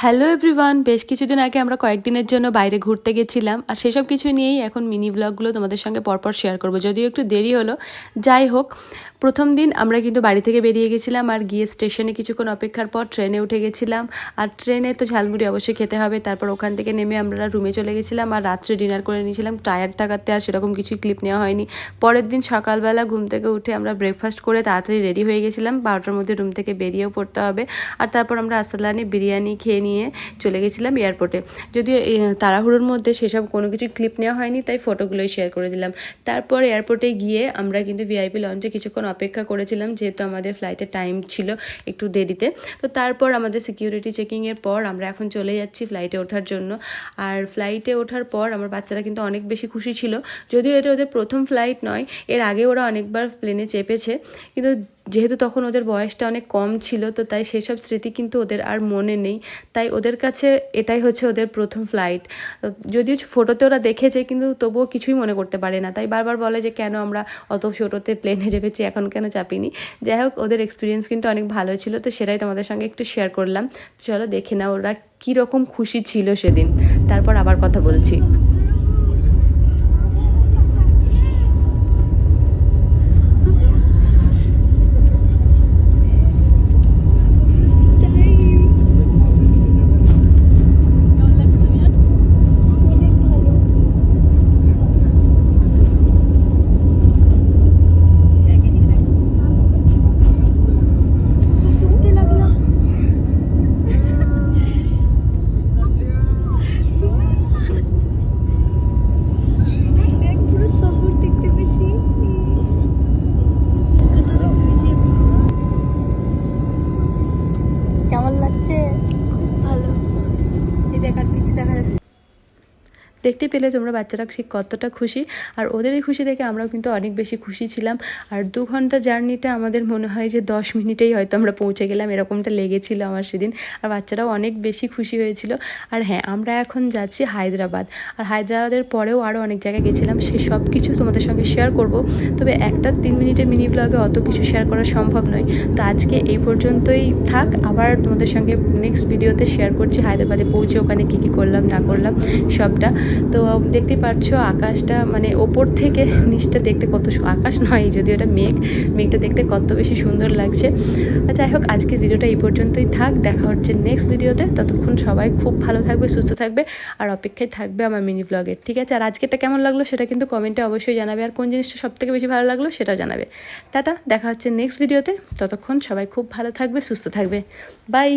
Hello everyone, বেশ কিছুদিন আগে আমরা কয়েকদিনের জন্য বাইরে ঘুরতে গেছিলাম আর সেসব কিছু নিয়েই এখন মিনি ব্লগগুলো তোমাদের সঙ্গে পরপর শেয়ার করব। যদিও একটু দেরি হলো, যাই হোক। প্রথম দিন আমরা কিন্তু বাড়ি থেকে বেরিয়ে গেছিলাম আর গিয়ে স্টেশনে কিছুক্ষণ অপেক্ষার পর ট্রেনে উঠে গেছিলাম। আর ট্রেনে তো ঝালমুড়ি অবশ্যই খেতে হবে। তারপর ওখান থেকে নেমে আমরা রুমে চলে গেছিলাম আর রাত্রে ডিনার করে নিয়েছিলাম। টায়ার্ড থাকাতে আর সেরকম কিছুই ক্লিপ নেওয়া হয়নি। পরের দিন সকালবেলা ঘুম থেকে উঠে আমরা ব্রেকফাস্ট করে তাড়াতাড়ি রেডি হয়ে গেছিলাম, 12টার মধ্যে রুম থেকে বেরিয়েও পড়তে হবে। আর তারপর আমরা আরসালানে বিরিয়ানি খেয়ে নিয়ে চলে গেছিলাম এয়ারপোর্টে। যদিও তাড়াহুড়োর মধ্যে সেসব কোনো কিছু ক্লিপ নেওয়া হয়নি, তাই ফটোগুলোই শেয়ার করে দিলাম। তারপর এয়ারপোর্টে গিয়ে আমরা কিন্তু ভিআইপি লঞ্চে কিছুক্ষণ অপেক্ষা করেছিলাম, যেহেতু আমাদের ফ্লাইটের টাইম ছিল একটু দেরিতে। তো তারপর আমাদের সিকিউরিটি চেকিংয়ের পর আমরা এখন চলে যাচ্ছি ফ্লাইটে ওঠার জন্য। আর ফ্লাইটে ওঠার পর আমার বাচ্চারা কিন্তু অনেক বেশি খুশি ছিল। যদিও এটা ওদের প্রথম ফ্লাইট নয়, এর আগে ওরা অনেকবার প্লেনে চেপেছে, কিন্তু যেহেতু তখন ওদের বয়সটা অনেক কম ছিল, তো তাই সেসব স্মৃতি কিন্তু ওদের আর মনে নেই। তাই ওদের কাছে এটাই হচ্ছে ওদের প্রথম ফ্লাইট। যদিও ফটোতে ওরা দেখেছে, কিন্তু তবুও কিছুই মনে করতে পারে না। তাই বারবার বলে যে কেন আমরা অত ছোটোতে প্লেনে চেপেছি, এখন কেন চাপিনি। যাই হোক, ওদের এক্সপিরিয়েন্স কিন্তু অনেক ভালো ছিল, তো সেটাই তোমাদের সঙ্গে একটু শেয়ার করলাম। চলো দেখে নাও ওরা কীরকম খুশি ছিল সেদিন, তারপর আবার কথা বলছি। কেমন লাগছে? খুব ভালো। এই দেখার কিছু দেখা যাচ্ছে, দেখতে পেলে তোমরা বাচ্চারা ঠিক কতটা খুশি। আর ওদের এই খুশি দেখে আমরাও কিন্তু অনেক বেশি খুশি ছিলাম। আর 2 ঘন্টা জার্নিটা আমাদের মনে হয় যে 10 মিনিটেই হয়তো আমরা পৌঁছে গেলাম, এরকমটা লেগেছিল আমার সেদিন। আর বাচ্চারাও অনেক বেশি খুশি হয়েছিল। আর হ্যাঁ, আমরা এখন যাচ্ছি হায়দ্রাবাদ। আর হায়দ্রাবাদের পরেও আরও অনেক জায়গায় গেছিলাম, সে সব কিছু তোমাদের সঙ্গে শেয়ার করব। তবে একটা 3 মিনিটের মিনি ব্লগে অত কিছু শেয়ার করা সম্ভব নয়। তো আজকে এই পর্যন্তই থাক, আবার তোমাদের সঙ্গে নেক্সট ভিডিওতে শেয়ার করছি হায়দ্রাবাদে পৌঁছে ওখানে কী কী করলাম না করলাম সবটা। তো দেখতে পাচ্ছ আকাশটা, মানে ওপর থেকে নিচটা দেখতে কত, আকাশ নয় যদিও এটা মেঘটা দেখতে কত বেশি সুন্দর লাগছে। যাই হোক, আজকের ভিডিওটা এই পর্যন্তই থাক, দেখা হচ্ছে নেক্সট ভিডিওতে। ততক্ষণ সবাই খুব ভালো থাকবে, সুস্থ থাকবে আর অপেক্ষায় থাকবে আমার মিনি ব্লগের, ঠিক আছে? আর আজকেরটা কেমন লাগলো সেটা কিন্তু কমেন্টে অবশ্যই জানাবে, আর কোন জিনিসটা সবথেকে বেশি ভালো লাগলো সেটা জানাবে। টাটা, দেখা হচ্ছে নেক্সট ভিডিওতে। ততক্ষণ সবাই খুব ভালো থাকবে, সুস্থ থাকবে। বাই।